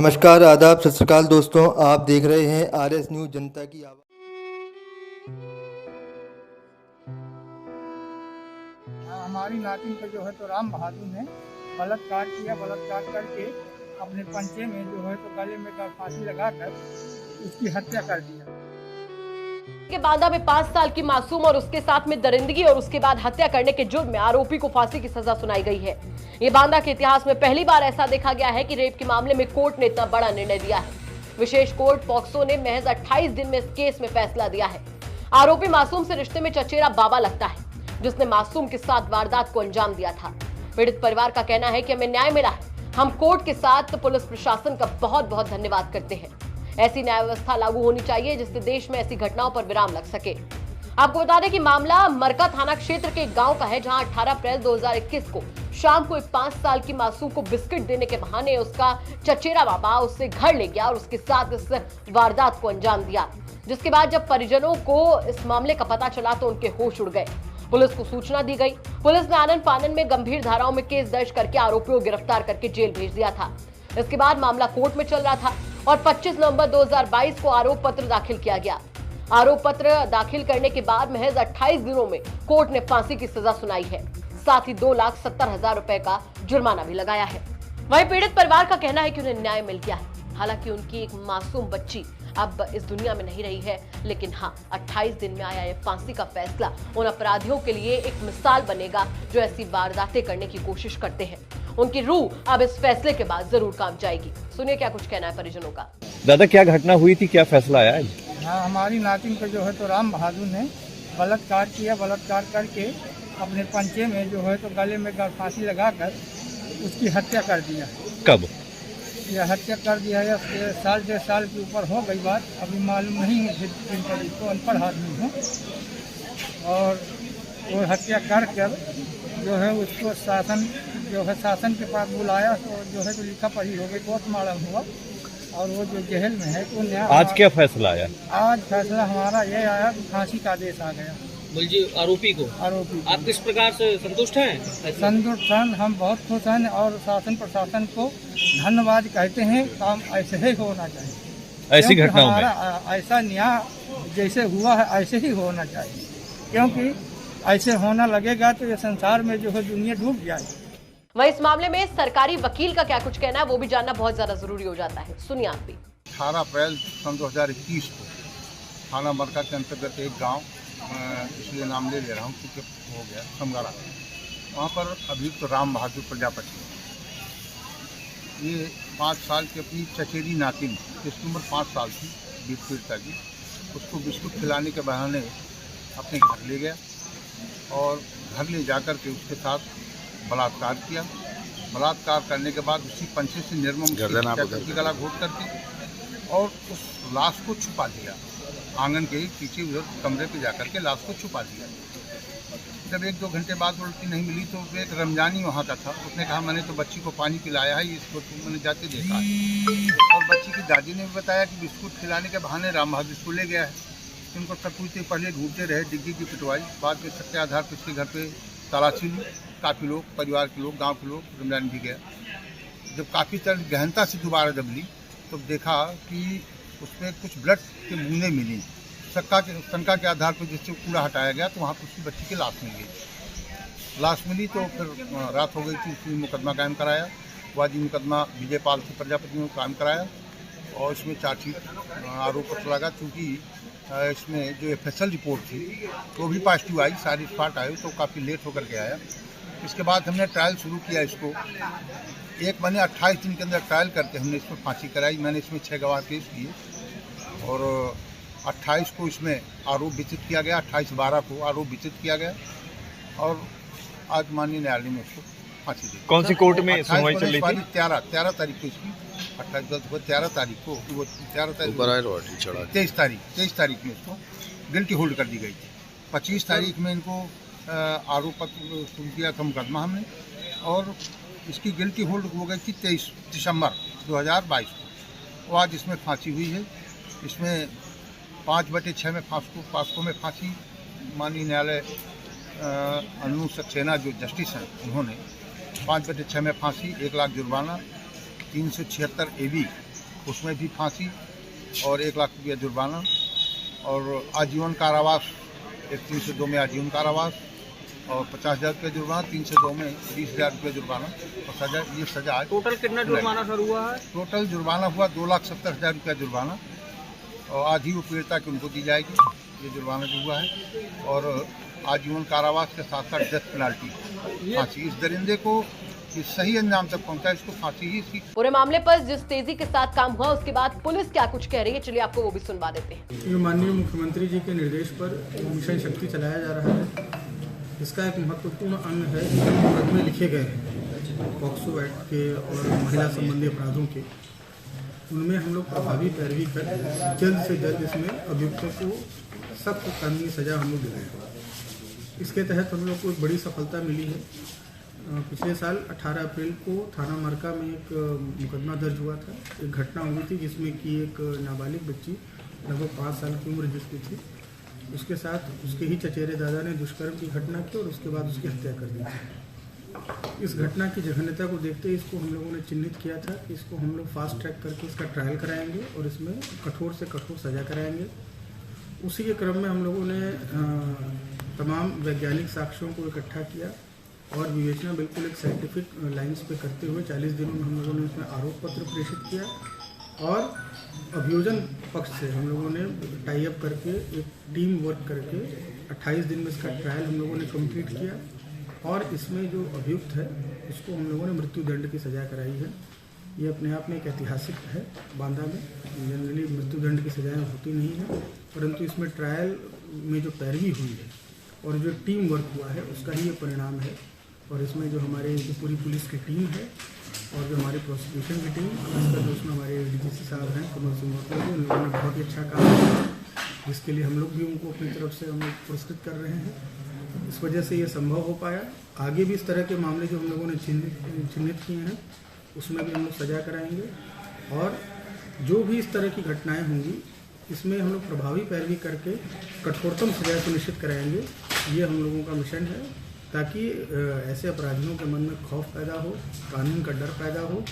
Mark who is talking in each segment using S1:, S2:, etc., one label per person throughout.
S1: नमस्कार, आदाब, सत श्री अकाल दोस्तों। आप देख रहे हैं आरएस न्यूज़ जनता की आवाज़।
S2: हमारी नातिन पे जो है तो राम बहादुर ने बलात्कार किया। बलात्कार करके अपने पंचे में जो है तो गले में फांसी लगाकर उसकी हत्या कर दिया।
S3: के बांदा में 5 साल की मासूम और उसके साथ में दरिंदगी और उसके बाद हत्या करने के जुर्म में आरोपी को फांसी की सजा सुनाई गई है। ये बांदा के इतिहास में पहली बार ऐसा देखा गया है कि रेप के मामले में कोर्ट ने इतना बड़ा निर्णय दिया है। विशेष कोर्ट पॉक्सो ने महज 28 दिन में इस केस में फैसला दिया है। आरोपी मासूम से रिश्ते में चचेरा बाबा लगता है, जिसने मासूम के साथ वारदात को अंजाम दिया था। पीड़ित परिवार का कहना है कि हमें न्याय मिला है। हम कोर्ट के साथ पुलिस प्रशासन का बहुत बहुत धन्यवाद करते हैं। ऐसी न्याय व्यवस्था लागू होनी चाहिए जिससे देश में ऐसी घटनाओं पर विराम लग सके। आपको बता दें कि मामला मरका थाना क्षेत्र के एक गांव का है, जहां 18 अप्रैल 2021 को शाम को एक 5 साल की मासूम को बिस्किट देने के बहाने उसका चचेरा बाबा उससे घर ले गया और उसके साथ इस वारदात को अंजाम दिया। जिसके बाद जब परिजनों को इस मामले का पता चला तो उनके होश उड़ गए। पुलिस को सूचना दी गई। पुलिस ने आनन फानन में गंभीर धाराओं में केस दर्ज करके आरोपियों को गिरफ्तार करके जेल भेज दिया था। इसके बाद मामला कोर्ट में चल रहा था और 25 नवंबर 2022 को आरोप पत्र दाखिल किया गया। आरोप पत्र दाखिल करने के बाद महज 28 दिनों में कोर्ट ने फांसी की सजा सुनाई है। साथ ही 2,70,000 रुपए का जुर्माना भी लगाया है। वहीं पीड़ित परिवार का कहना है कि उन्हें न्याय मिल गया है। हालांकि उनकी एक मासूम बच्ची अब इस दुनिया में नहीं रही है, लेकिन हाँ, 28 दिन में आया ये फांसी का फैसला उन अपराधियों के लिए एक मिसाल बनेगा जो ऐसी वारदातें करने की कोशिश करते हैं। उनकी रूह अब इस फैसले के बाद जरूर काम जाएगी। सुनिए क्या कुछ कहना है परिजनों का।
S4: दादा, क्या घटना हुई थी, क्या फैसला आया?
S2: हाँ, हमारी नातिन पे जो है तो राम बहादुर ने बलात्कार किया। बलात्कार करके अपने पंचे में जो है तो गले में फांसी लगाकर उसकी हत्या कर दिया।
S4: कब?
S2: यह हत्या कर दिया है, साल 1.5 साल के ऊपर हो गई बात, अभी मालूम नहीं है इसको, अनपढ़ आदमी हूँ। और वो हत्या कर जो है उसको शासन के पास बुलाया तो जो है तो लिखा पढ़ी हो गई, पोस्टमार्टम हुआ और वो जो जेल में है तो
S4: आज क्या फैसला आया?
S2: आज फैसला हमारा ये आया कि फांसी का आदेश आ गया।
S5: जी, आरोपी को आप किस प्रकार से संतुष्ट हैं?
S2: संतुष्ट हैं, हम बहुत खुश हैं और शासन प्रशासन को धन्यवाद कहते हैं। काम ऐसे ही होना चाहिए।
S4: ऐसी घटनाओं में
S2: ऐसा न्याय जैसे हुआ है ऐसे ही होना चाहिए, क्योंकि ऐसे होना लगेगा तो ये संसार में जो है दुनिया डूब जाएगी।
S3: वहीं इस मामले में सरकारी वकील का क्या कुछ कहना है वो भी जानना बहुत ज्यादा जरूरी हो जाता है। सुनिए आप भी।
S6: 18 अप्रैल सन 2021 को थाना मरका के अंतर्गत एक गांव, इसलिए नाम ले रहा हूँ क्योंकि हो गया समगारा, वहाँ पर अभियुक्त राम बहादुर प्रजापति, ये 5 साल की अपनी चचेरी नातिन, जिसकी उम्र 5 साल थी, पीड़िता की, उसको बिस्कुट खिलाने के बहाने अपने घर ले गया और घर ले जाकर के उसके साथ बलात्कार किया। बलात्कार करने के बाद उसी पंचे से निर्मम की गला घोट करके और उस लाश को छुपा दिया। आंगन के पीछे उधर कमरे पे जाकर के लाश को छुपा दिया। जब 1-2 घंटे बाद लड़की नहीं मिली तो एक रमजानी वहाँ का था, उसने कहा मैंने तो बच्ची को पानी पिलाया है, इसको तो मैंने जाते देखा है। और बच्ची की दादी ने भी बताया कि बिस्कुट खिलाने के बहाने राम बहादुर को ले गया है। उनको सब पूछते पहले ढूंढते रहे, डिग्गी की पिटवाई, बाद में सत्य आधार पर उसके घर पे तलाशी ली। काफ़ी लोग, परिवार के लोग, गांव के लोग, रमजान भी गया। जब काफ़ी तरह गहनता से दोबारा जब ली तो देखा कि उसमें कुछ ब्लड के बूंदें मिली। शंका के आधार पर जिससे कूड़ा हटाया गया तो वहाँ पर उसकी बच्ची की लाश मिल गई। लाश मिली तो फिर रात हो गई थी, उसने मुकदमा कायम कराया। वादी मुकदमा विजयपाल से प्रजापति ने कायम कराया और इसमें चार्जशीट आरोप पत्र लगा। चूँकि इसमें जो FSL रिपोर्ट थी वो भी पॉजिटिव आई, सारी स्पॉट आए तो काफ़ी लेट होकर के आया। इसके बाद हमने ट्रायल शुरू किया। इसको 1 महीने 28 दिन के अंदर ट्रायल करके हमने इसमें फांसी कराई। मैंने इसमें 6 गवाह पेश किए और 28 को इसमें आरोप विचित किया गया, 28/12 को आरोप विचित किया गया और आज माननीय न्यायालय में उसको फांसी दी।
S4: कौन सी कोर्ट में सुनवाई चल रही थी?
S6: 13 तारीख को इसकी 13 तारीख को वो 23 तारीख में इसको गिल्टी होल्ड कर दी गई थी। 25 तारीख में इनको आरोप पत्र शुरू किया था मुकदमा हमने और इसकी गिल्टी होल्ड हो गई थी 23 दिसंबर 2022 को। आज इसमें फांसी हुई है। इसमें 5/6 में फास्को में फांसी माननीय न्यायालय अनु सक्सेना जो जस्टिस हैं उन्होंने 5/6 में फांसी, 1 लाख जुर्माना, 376 AB उसमें भी फांसी और 1 लाख रुपया जुर्माना और आजीवन कारावास। एक 302 में आजीवन कारावास और 50,000 रुपया जुर्माना, 302 में 20,000 रुपया जुर्माना और सजा। ये सजा है।
S5: टोटल कितना जुर्माना सर हुआ है?
S6: टोटल जुर्माना हुआ 2,70,000 रुपया जुर्माना और आधी वो पीड़िता की उनको दी जाएगी। ये जुर्माना जो हुआ है और आजीवन कारावास के साथ साथ डेथ पेनाल्टी, फांसी। इस दरिंदे को इस सही अंजाम तक पहुंचा, इसको फांसी ही इसकी।
S3: पूरे मामले पर जिस तेजी के साथ काम हुआ उसके बाद पुलिस क्या कुछ कह रही है, चलिए आपको वो भी सुनवा देते हैं।
S7: माननीय मुख्यमंत्री जी के निर्देश पर मिशन शक्ति चलाया जा रहा है। इसका एक महत्वपूर्ण अंग है जो मुकदमे लिखे गए हैं पॉक्सो एक्ट के और महिला संबंधी अपराधों के, उनमें हम लोग प्रभावी पैरवी कर जल्द से जल्द इसमें अभियुक्तों को सख्त कानूनी सजा हम लोग दिलाएं। इसके तहत हम लोग को एक बड़ी सफलता मिली है। पिछले साल 18 अप्रैल को थाना मरका में एक मुकदमा दर्ज हुआ था। एक घटना हुई थी जिसमें कि एक नाबालिग बच्ची लगभग 5 साल की उम्र जिसकी थी, उसके साथ उसके ही चचेरे दादा ने दुष्कर्म की घटना की और उसके बाद उसकी हत्या कर दी थी। इस घटना की जघन्यता को देखते हुए इसको हम लोगों ने चिन्हित किया था कि इसको हम लोग फास्ट ट्रैक करके इसका ट्रायल कराएंगे और इसमें कठोर से कठोर सजा कराएंगे। उसी के क्रम में हम लोगों ने तमाम वैज्ञानिक साक्ष्यों को इकट्ठा किया और विवेचना बिल्कुल एक साइंटिफिक लाइंस पे करते हुए 40 दिनों में हम लोगों ने उसमें आरोप पत्र प्रेषित किया और अभियोजन पक्ष से हम लोगों ने टाई अप करके एक टीम वर्क करके 28 दिन में इसका ट्रायल हम लोगों ने कंप्लीट किया और इसमें जो अभियुक्त है उसको हम लोगों ने मृत्यु दंड की सज़ा कराई है। ये अपने आप में एक ऐतिहासिक है। बांदा में जनरली मृत्यु दंड की सजाएँ होती नहीं है, परंतु इसमें ट्रायल में जो पैरवी हुई है और जो टीम वर्क हुआ है उसका ही ये परिणाम है। और इसमें जो हमारे जो पूरी पुलिस की टीम है और जो हमारी प्रोसिक्यूशन की टीम, खासकर जो उसमें हमारे डीजीसी साहब हैं कमल सिंह मोहतों, उन लोगों ने बहुत ही अच्छा काम किया, जिसके लिए हम लोग भी उनको अपनी तरफ से हम लोग पुरस्कृत कर रहे हैं। इस वजह से ये संभव हो पाया। आगे भी इस तरह के मामले जो हम लोगों ने चिन्हित किए हैं उसमें भी हम लोग सजा कराएंगे और जो भी इस तरह की घटनाएँ होंगी इसमें हम लोग प्रभावी पैरवी करके कठोरतम सजा सुनिश्चित कराएंगे। ये हम लोगों का मिशन है ताकि ऐसे अपराधियों के मन में खौफ पैदा हो, कानून का डर पैदा हो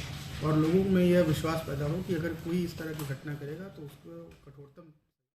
S7: और लोगों में यह विश्वास पैदा हो कि अगर कोई इस तरह की घटना करेगा तो उसको कठोरतम